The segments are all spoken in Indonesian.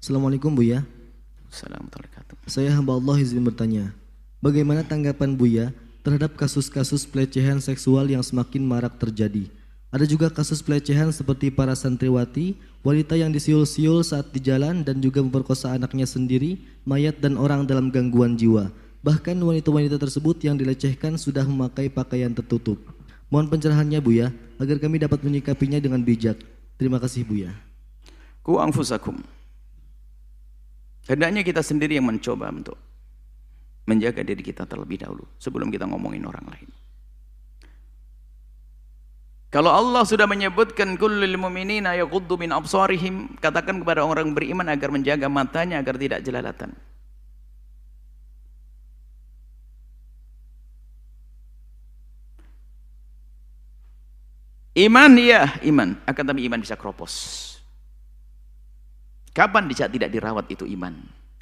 Assalamualaikum Buya. Assalamualaikum. Saya hamba Allah izin bertanya, bagaimana tanggapan Buya terhadap kasus-kasus pelecehan seksual yang semakin marak terjadi? Ada juga kasus pelecehan seperti para santriwati, wanita yang disiul-siul saat di jalan dan juga memperkosa anaknya sendiri, mayat dan orang dalam gangguan jiwa. Bahkan wanita-wanita tersebut yang dilecehkan sudah memakai pakaian tertutup. Mohon pencerahannya Buya, agar kami dapat menyikapinya dengan bijak. Terima kasih Buya. Ku anfusakum. Hendaknya kita sendiri yang mencoba untuk menjaga diri kita terlebih dahulu sebelum kita ngomongin orang lain. Kalau Allah sudah menyebutkan kullil mu'minina yaghuddu min absarihim, katakan kepada orang beriman agar menjaga matanya agar tidak jelalatan. Iman ya iman, akan tapi iman bisa keropos. Kapan tidak dirawat itu iman?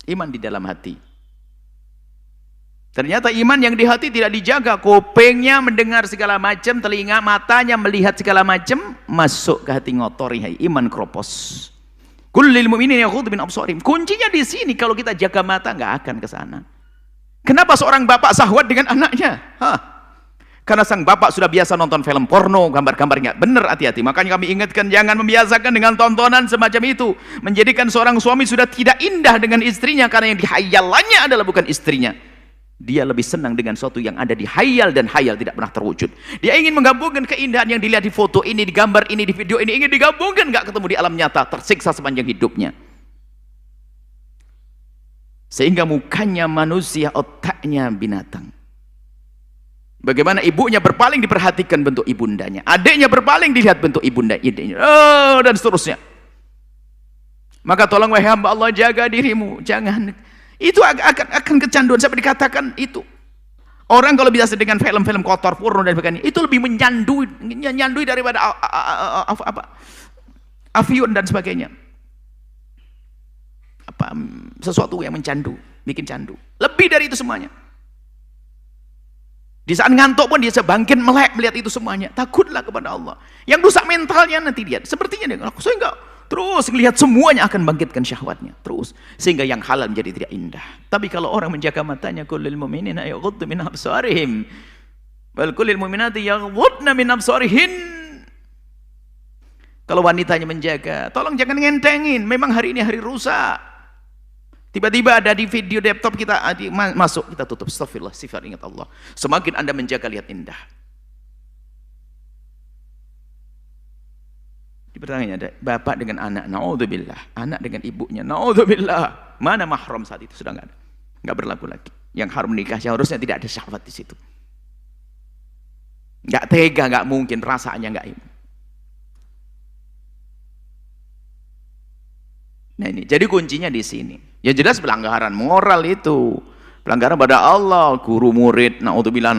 Iman di dalam hati. Ternyata iman yang di hati tidak dijaga, kupingnya mendengar segala macam, telinga, matanya melihat segala macam, masuk ke hati ngotori, iman keropos. Kullil mu'minina yaghuddu min absarihim. Kuncinya di sini, kalau kita jaga mata nggak akan ke sana. Kenapa seorang bapak syahwat dengan anaknya? Karena sang bapak sudah biasa nonton film porno, gambar-gambarnya. Benar, hati-hati. Makanya kami ingatkan, jangan membiasakan dengan tontonan semacam itu. Menjadikan seorang suami sudah tidak indah dengan istrinya, karena yang dihayalannya adalah bukan istrinya. Dia lebih senang dengan sesuatu yang ada di hayal, dan hayal tidak pernah terwujud. Dia ingin menggabungkan keindahan yang dilihat di foto ini, di gambar ini, di video ini, ingin digabungkan, nggak ketemu di alam nyata, tersiksa sepanjang hidupnya. Sehingga mukanya manusia, otaknya binatang. Bagaimana ibunya berpaling diperhatikan bentuk ibundanya, adiknya berpaling dilihat bentuk ibunda idenya, dan seterusnya. Maka tolong wahai hamba Allah, jaga dirimu, jangan. Itu akan kecanduan. Sampai dikatakan itu orang kalau biasa dengan film-film kotor, porno dan sebagainya, itu lebih menyandui daripada afiun dan sebagainya. Sesuatu yang mencandu, bikin candu. Lebih dari itu semuanya. Di saat ngantuk pun dia sebangkit melek melihat itu semuanya. Takutlah kepada Allah. Yang rusak mentalnya nanti dia. Sepertinya dia sehingga terus melihat semuanya akan bangkitkan syahwatnya. Terus. Sehingga yang halal menjadi tidak indah. Tapi kalau orang menjaga matanya, kullil mu'minina yaghuddu min absarihim. Wal kullil mu'minati yaghuddna min absarihin. Kalau wanitanya menjaga, tolong jangan ngentengin. Memang hari ini hari rusak. Tiba-tiba ada di video laptop kita masuk, kita tutup. Astagfirullah, sifat ingat Allah. Semakin Anda menjaga, lihat indah. Pertanyaannya ada bapak dengan anak, naudzubillah, anak dengan ibunya, naudzubillah. Mana mahram saat itu? Sudah nggak ada, nggak berlaku lagi. Yang haram nikah seharusnya tidak ada syahwat di situ. Nggak tega, nggak mungkin, rasanya nggak ini. Nah ini, jadi kuncinya di sini. Ya jelas pelanggaran moral itu, pelanggaran pada Allah, guru murid, naudzubillah,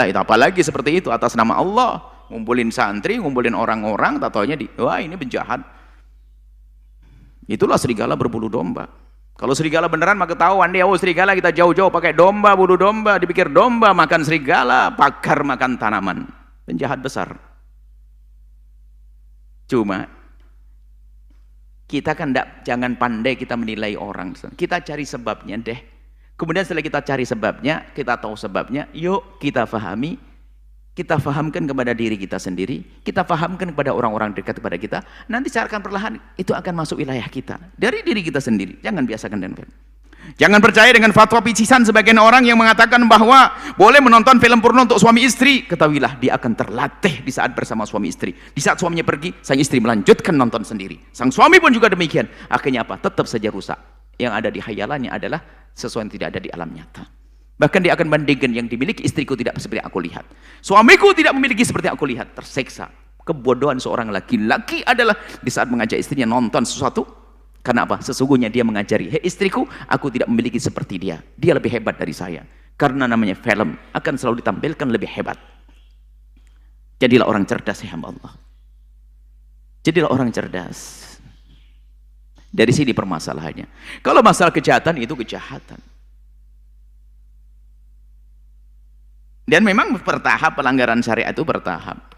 itu apalagi seperti itu atas nama Allah, ngumpulin santri, ngumpulin orang-orang, tatonya wah ini penjahat. Itulah serigala berbulu domba. Kalau serigala beneran maka tahu Anda, oh serigala kita jauh-jauh pakai domba, bulu domba, dipikir domba makan serigala, pakar makan tanaman, penjahat besar. Cuma kita kan jangan pandai kita menilai orang. Kita cari sebabnya deh. Kemudian setelah kita cari sebabnya, kita tahu sebabnya, yuk kita fahami, kita fahamkan kepada diri kita sendiri, kita fahamkan kepada orang-orang dekat kepada kita. Nanti secara perlahan itu akan masuk wilayah kita. Dari diri kita sendiri. Jangan biasakan dengan jangan percaya dengan fatwa picisan sebagian orang yang mengatakan bahwa boleh menonton film porno untuk suami istri. Ketahuilah dia akan terlatih di saat bersama suami istri. Di saat suaminya pergi, sang istri melanjutkan nonton sendiri. Sang suami pun juga demikian. Akhirnya apa? Tetap saja rusak. Yang ada di khayalannya adalah sesuatu yang tidak ada di alam nyata. Bahkan dia akan bandingkan, yang dimiliki istriku tidak seperti aku lihat, suamiku tidak memiliki seperti aku lihat. Tersiksa. Kebodohan seorang laki-laki adalah di saat mengajak istrinya nonton sesuatu. Karena apa? Sesungguhnya dia mengajari, hei istriku, aku tidak memiliki seperti dia. Dia lebih hebat dari saya. Karena namanya film, akan selalu ditampilkan lebih hebat. Jadilah orang cerdas, ya hamba Allah. Jadilah orang cerdas. Dari sini permasalahannya. Kalau masalah kejahatan, itu kejahatan. Dan memang bertahap, pelanggaran syariat itu bertahap.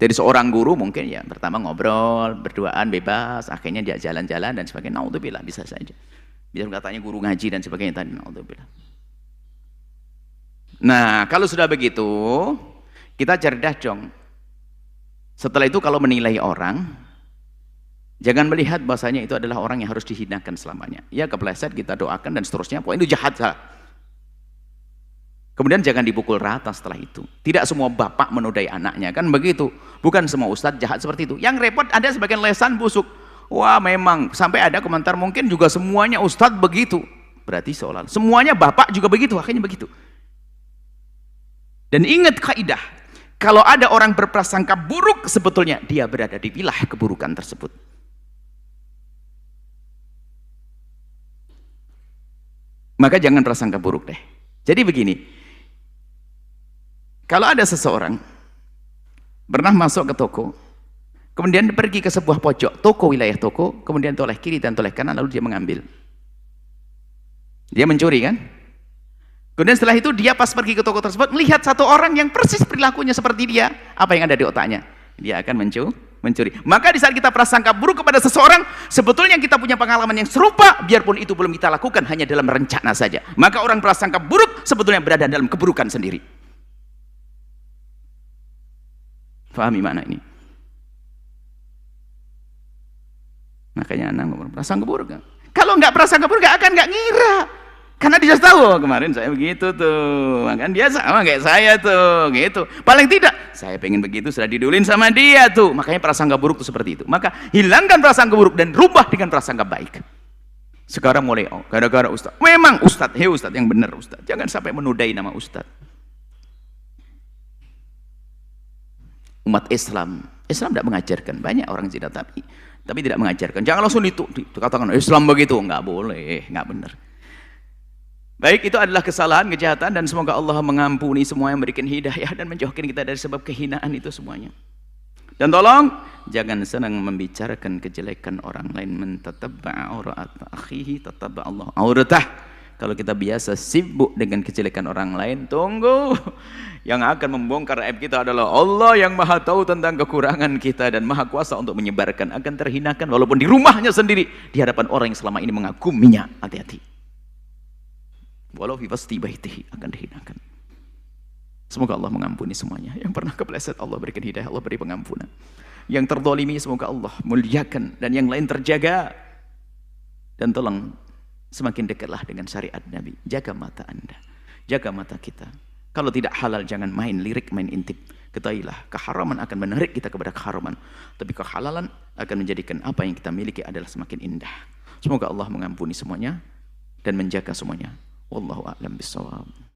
Dari seorang guru mungkin ya pertama ngobrol, berduaan bebas, akhirnya dia jalan-jalan dan sebagainya. Naudzubillah, bisa saja. Bisa katanya guru ngaji dan sebagainya tadi. Naudzubillah. Nah, kalau sudah begitu, kita cerdas dong. Setelah itu kalau menilai orang, jangan melihat bahasanya itu adalah orang yang harus dihinakan selamanya. Ya kepleset kita doakan dan seterusnya, pokoknya itu jahat salah. Kemudian jangan dipukul rata setelah itu. Tidak semua bapak menodai anaknya, kan begitu. Bukan semua ustadz jahat seperti itu. Yang repot ada sebagian lesan busuk. Wah memang, sampai ada komentar mungkin juga semuanya ustadz begitu. Berarti seolah semuanya bapak juga begitu, akhirnya begitu. Dan ingat kaidah, kalau ada orang berprasangka buruk, sebetulnya dia berada di wilayah keburukan tersebut. Maka jangan prasangka buruk deh. Jadi begini, kalau ada seseorang pernah masuk ke toko, kemudian pergi ke sebuah pojok toko, wilayah toko, kemudian toleh kiri dan toleh kanan, lalu dia mengambil. Dia mencuri kan? Kemudian setelah itu dia pas pergi ke toko tersebut melihat satu orang yang persis perilakunya seperti dia. Apa yang ada di otaknya? Dia akan mencuri. Maka di saat kita prasangka buruk kepada seseorang, sebetulnya kita punya pengalaman yang serupa, biarpun itu belum kita lakukan, hanya dalam rencana saja. Maka orang prasangka buruk sebetulnya berada dalam keburukan sendiri. Fahami makna ini? Makanya anak ngomong prasangka buruk. Kalau nggak prasangka buruk nggak ngira. Karena dia tahu, oh, kemarin saya begitu tuh, makanya dia sama kayak saya tuh, gitu. Paling tidak, saya pengen begitu, sudah didulin sama dia tuh. Makanya prasangka buruk tuh seperti itu. Maka hilangkan prasangka buruk dan rubah dengan prasangka baik. Sekarang mulai, oh, gara-gara ustaz. Memang ustaz, hei ustaz yang benar ustaz. Jangan sampai menodai nama ustaz. Umat Islam tidak mengajarkan, banyak orang zina tapi tidak mengajarkan. Jangan langsung dikatakan Islam begitu, nggak boleh, nggak benar. Baik, itu adalah kesalahan, kejahatan, dan semoga Allah mengampuni semua yang memberikan hidayah dan menjauhkan kita dari sebab kehinaan itu semuanya. Dan tolong jangan senang membicarakan kejelekan orang lain. Mentatabba'a aurata akhihi tatabba Allah auratah. Kalau kita biasa sibuk dengan kejelekan orang lain, tunggu, yang akan membongkar aib kita adalah Allah yang maha tahu tentang kekurangan kita dan maha kuasa untuk menyebarkan. Akan terhinakan walaupun di rumahnya sendiri, di hadapan orang yang selama ini mengaguminya. Hati-hati. Walau fi wasti baitihi, akan dihinakan. Semoga Allah mengampuni semuanya. Yang pernah kepleset Allah berikan hidayah, Allah beri pengampunan. Yang terdolimi semoga Allah muliakan, dan yang lain terjaga. Dan tolong semakin dekatlah dengan syariat Nabi. Jaga mata Anda, jaga mata kita. Kalau tidak halal jangan main lirik, main intip. Ketahuilah keharaman akan menarik kita kepada keharaman, tapi kehalalan akan menjadikan apa yang kita miliki adalah semakin indah. Semoga Allah mengampuni semuanya dan menjaga semuanya. Wallahu a'lam bishawab.